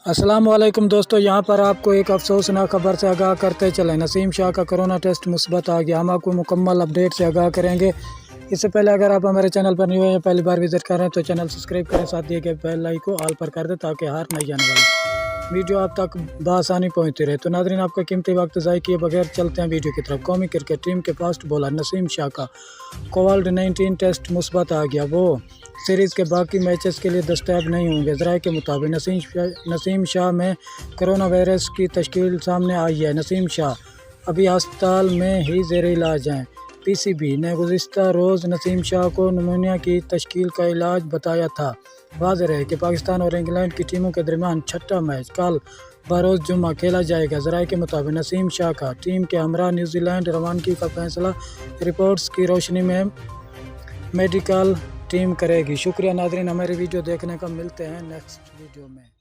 अस्सलाम वालेकुम दोस्तों, यहाँ पर आपको एक अफसोसनाक खबर से आगाह करते चलें। नसीम शाह का कोरोना टेस्ट मुस्बत आ गया। हम आपको मुकम्मल अपडेट से आगाह करेंगे। इससे पहले अगर आप हमारे चैनल पर न्यू है या पहली बार विजिट कर रहे हैं तो चैनल सब्सक्राइब करें, साथ दिए गए बेल आइकन को ऑल पर कर दें ताकि हर नई आने वाली वीडियो आप तक बआसानी पहुँचती रहे। तो नाज़रीन, आपका कीमती वक्त ज़ाय किए बगैर चलते हैं वीडियो की तरफ। कौमी क्रिकेट टीम के फास्ट बॉलर नसीम शाह का कोविड-19 टेस्ट मुस्बत आ गया। वो सीरीज़ के बाकी मैचेस के लिए दस्तयाब नहीं होंगे। ज़राए के मुताबिक नसीम शाह में कोरोना वायरस की तशकील सामने आई है। नसीम शाह अभी अस्पताल में ही ज़ेर इलाज हैं। पीसीबी ने गुज़िश्ता रोज़ नसीम शाह को निमोनिया की तशकील का इलाज बताया था। वाज़ेह है कि पाकिस्तान और इंग्लैंड की टीमों के दरमियान छठा मैच कल बरोज़ जुम्मा खेला जाएगा। ज़राए के मुताबिक नसीम शाह का टीम के हमरा न्यूजीलैंड रवानगी का फैसला रिपोर्ट्स की रोशनी में मेडिकल टीम करेगी। शुक्रिया नाज़रीन, हमारी वीडियो देखने का। मिलते हैं नेक्स्ट वीडियो में।